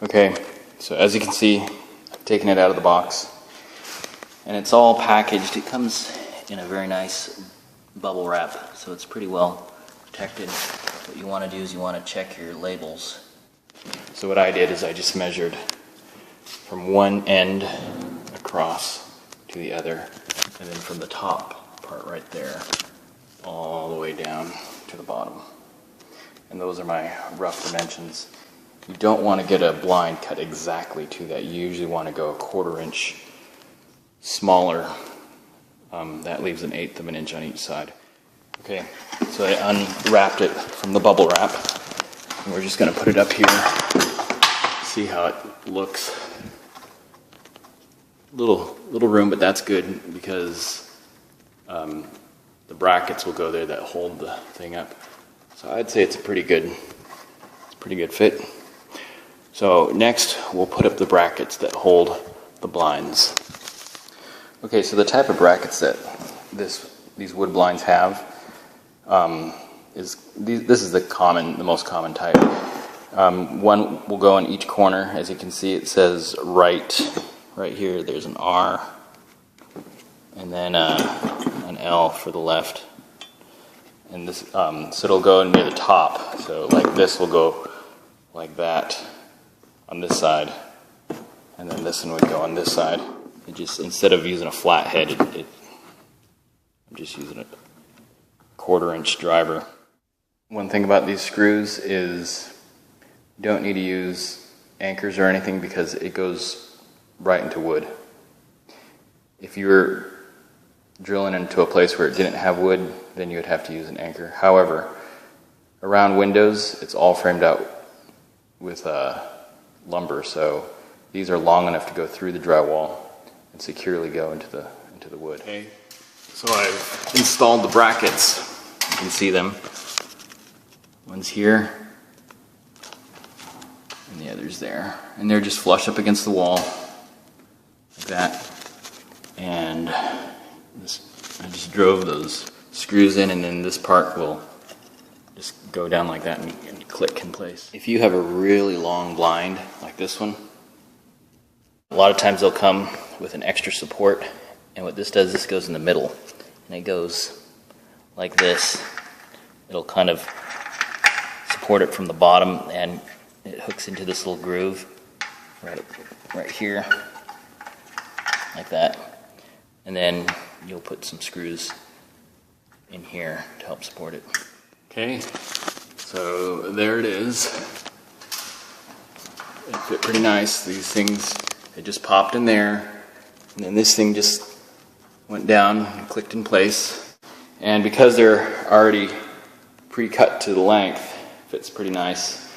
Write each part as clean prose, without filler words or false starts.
Okay, so as you can see, I've taken it out of the box, and it's all packaged. It comes in a very nice bubble wrap, so it's pretty well protected. What you want to do is you want to check your labels. So what I did is I just measured from one end across to the other, and then from the top part right there all the way down to the bottom. And those are my rough dimensions. You don't want to get a blind cut exactly to that. You usually want to go 1/4 inch smaller. That leaves 1/8 of an inch on each side. Okay, so I unwrapped it from the bubble wrap, and we're just going to put it up here. See how it looks. Little room, but that's good because the brackets will go there that hold the thing up. So I'd say it's a pretty good fit. So next we'll put up the brackets that hold the blinds. Okay, so the type of brackets that these wood blinds have this is the most common type. One will go in each corner. As you can see, it says right here. There's an R, and then an L for the left. And this, so it'll go near the top. So like this will go like that on this side, and then this one would go on this side. It just, instead of using a flat head, I'm just using a 1/4 inch driver. One thing about these screws is you don't need to use anchors or anything because it goes right into wood. If you were drilling into a place where it didn't have wood, then you would have to use an anchor. However, around windows, it's all framed out with lumber, so these are long enough to go through the drywall and securely go into the wood. Okay, so I've installed the brackets. You can see them. One's here, and the other's there, and they're just flush up against the wall, like that. And I just drove those screws in, and then this part will just go down like that and click in place. If you have a really long blind like this one, a lot of times they'll come with an extra support, and what this does, this goes in the middle, and it goes like this. It'll kind of support it from the bottom, and it hooks into this little groove right here, like that. And then you'll put some screws in here to help support it. Okay, so there it is. It fit pretty nice. These things, they just popped in there, and then this thing just went down and clicked in place. And because they're already pre-cut to the length, it fits pretty nice.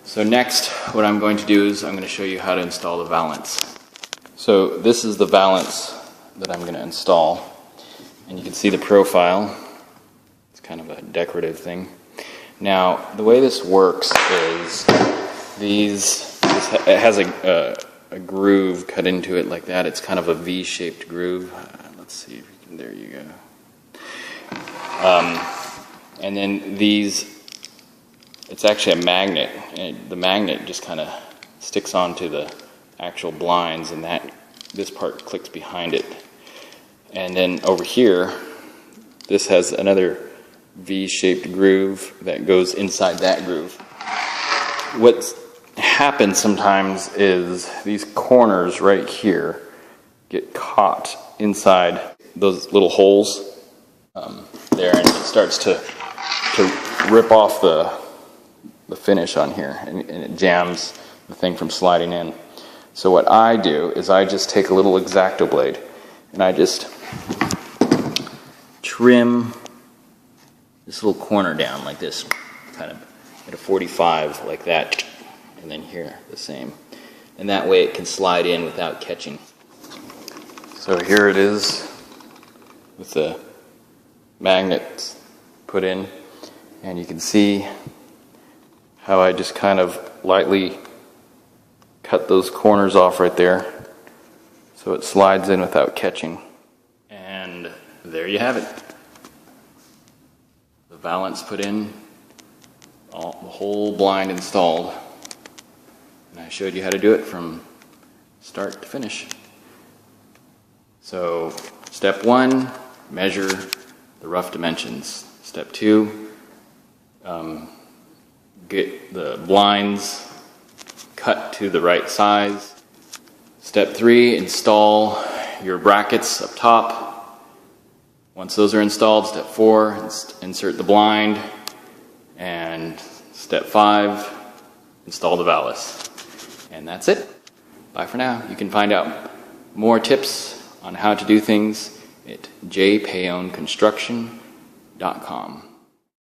So next, what I'm going to do is I'm going to show you how to install the valance. So this is the valance that I'm going to install, and you can see the profile. It's kind of a decorative thing. Now, the way this works is it has a groove cut into it like that. It's kind of a V-shaped groove. Let's see if we can, there you go. And then it's actually a magnet, and the magnet just kind of sticks onto the actual blinds, and this part clicks behind it. And then over here, this has another V-shaped groove that goes inside that groove. What happens sometimes is these corners right here get caught inside those little holes there, and it starts to rip off the finish on here, and it jams the thing from sliding in. So what I do is I just take a little X-Acto blade, and I just trim this little corner down like this, kind of at a 45 like that, and then here the same. And that way it can slide in without catching. So here it is with the magnets put in, and you can see how I just kind of lightly cut those corners off right there so it slides in without catching. And there you have it. The valance put in, the whole blind installed. And I showed you how to do it from start to finish. So step 1, measure the rough dimensions. Step 2, get the blinds cut to the right size. Step 3, install your brackets up top. Once those are installed, step 4, insert the blind. And step 5, install the valance. And that's it. Bye for now. You can find out more tips on how to do things at jpayoneconstruction.com.